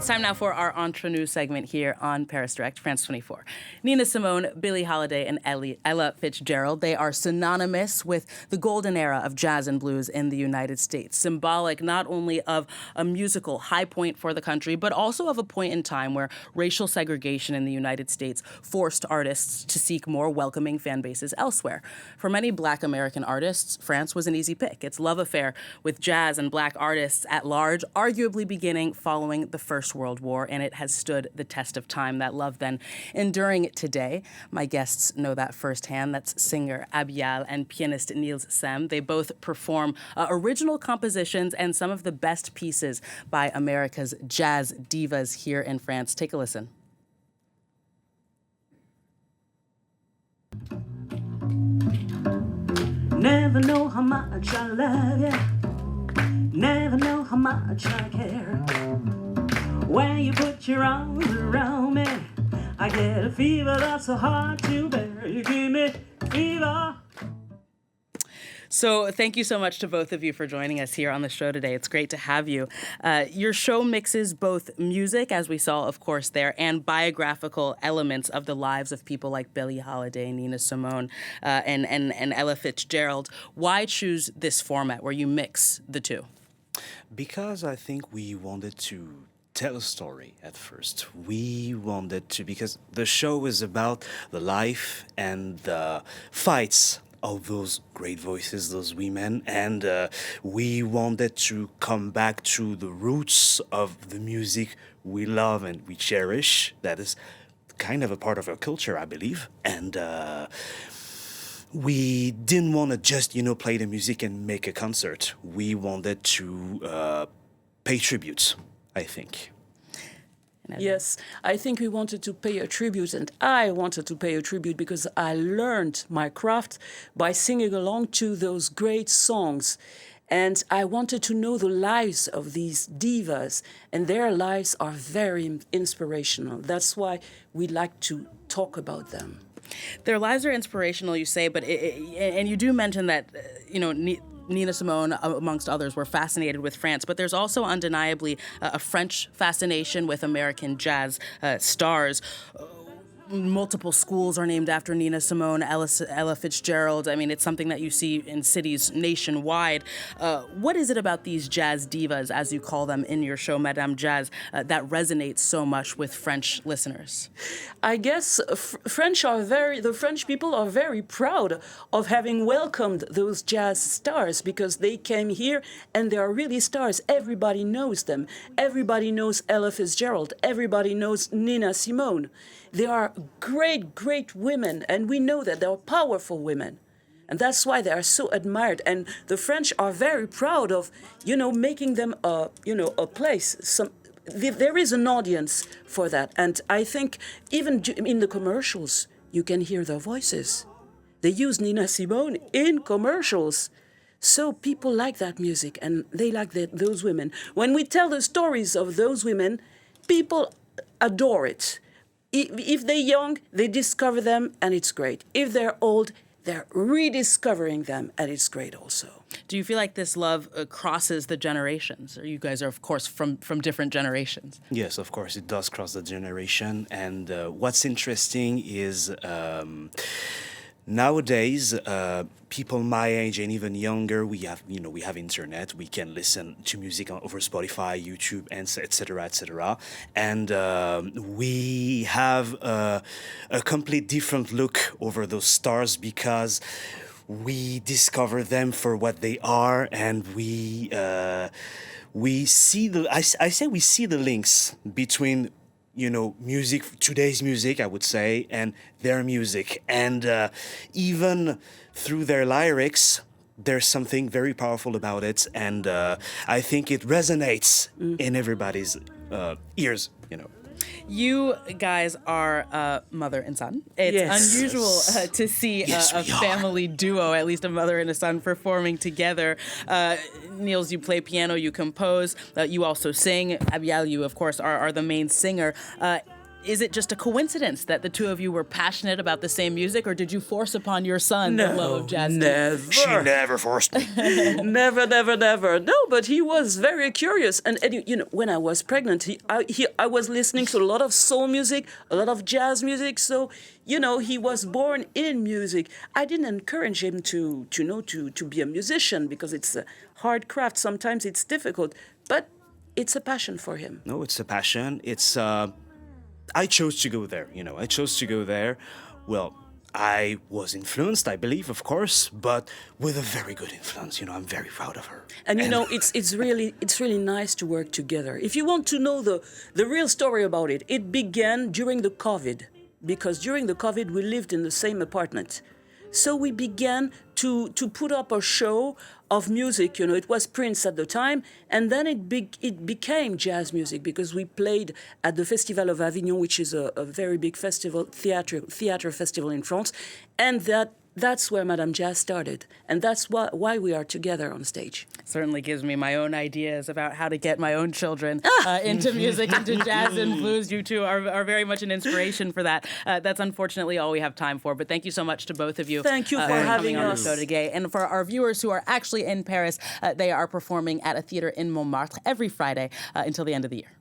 It's time now for our Entre Nous segment here on Paris Direct, France 24. Nina Simone, Billie Holiday, and Ella Fitzgerald, they are synonymous with the golden era of jazz and blues in the United States, symbolic not only of a musical high point for the country, but also of a point in time where racial segregation in the United States forced artists to seek more welcoming fan bases elsewhere. For many Black American artists, France was an easy pick. Its love affair with jazz and Black artists at large arguably beginning following the First World War, and it has stood the test of time, that love then enduring today. My guests know that firsthand. That's singer Abial and pianist Niels Sem. They both perform original compositions and some of the best pieces by America's jazz divas here in France. Take a listen. Never know how much I love you. Never know how much I care. When you put your arms around me, I get a fever that's so hard to bear. You give me fever. So thank you so much to both of you for joining us here on the show today. It's great to have you. Your show mixes both music, as we saw, of course, there, and biographical elements of the lives of people like Billie Holiday, Nina Simone, and Ella Fitzgerald. Why choose this format where you mix the two? Because I think we wanted to tell a story at first. We wanted to, because the show is about the life and the fights of those great voices, those women, and we wanted to come back to the roots of the music we love and we cherish. That is kind of a part of our culture, I believe. And we didn't want to just, play the music and make a concert. We wanted to pay tribute, I think. Yes, I think we wanted to pay a tribute, and I wanted to pay a tribute because I learned my craft by singing along to those great songs. And I wanted to know the lives of these divas, and their lives are very inspirational. That's why we like to talk about them. Their lives are inspirational, you say, but and you do mention that, Nina Simone, amongst others, were fascinated with France, but there's also undeniably a French fascination with American jazz stars. Multiple schools are named after Nina Simone, Ella Fitzgerald. I mean, it's something that you see in cities nationwide. What is it about these jazz divas, as you call them in your show, Madame Jazz, that resonates so much with French listeners? I guess the French people are very proud of having welcomed those jazz stars because they came here and they are really stars. Everybody knows them. Everybody knows Ella Fitzgerald. Everybody knows Nina Simone. They are great, great women, and we know that they are powerful women. And that's why they are so admired. And the French are very proud of, making them a place. There is an audience for that. And I think even in the commercials, you can hear their voices. They use Nina Simone in commercials. So people like that music, and they like those women. When we tell the stories of those women, people adore it. If they're young, they discover them, and it's great. If they're old, they're rediscovering them, and it's great also. Do you feel like this love crosses the generations? Or you guys are, of course, from different generations. Yes, of course, it does cross the generation. And what's interesting is nowadays, people my age and even younger, we have internet. We can listen to music over Spotify, YouTube, and etc., etc. And we have a complete different look over those stars because we discover them for what they are, and we see we see the links between music, today's music, I would say, and their music. And even through their lyrics, there's something very powerful about it. And I think it resonates in everybody's ears, You guys are mother and son. It's unusual to see a family duo, at least a mother and a son, performing together. Niels, you play piano, you compose, you also sing. Abial, you, of course, are the main singer. is it just a coincidence that the two of you were passionate about the same music, or did you force upon your son the love of jazz? Never. She never forced me. Never, never, never. No, but he was very curious. And you know, when I was pregnant, I was listening to a lot of soul music, a lot of jazz music. So, you know, he was born in music. I didn't encourage him to be a musician because it's a hard craft. Sometimes it's difficult, but it's a passion for him. No, it's a passion. It's I chose to go there. You know, I chose to go there. Well, I was influenced, I believe, of course, but with a very good influence. You know, I'm very proud of her. And you know, it's really nice to work together. If you want to know the real story about it, it began during the COVID, because during the COVID we lived in the same apartment. So we began to put up a show of music. You know, it was Prince at the time, and then it became jazz music because we played at the Festival of Avignon, which is a very big festival, theater festival in France, and that's where Madame Jazz started, and that's why we are together on stage. Certainly gives me my own ideas about how to get my own children into music, into jazz and blues. You two are very much an inspiration for that. That's unfortunately all we have time for, but thank you so much to both of you. Thank you for having coming on the us. show today. And for our viewers who are actually in Paris, they are performing at a theater in Montmartre every Friday until the end of the year.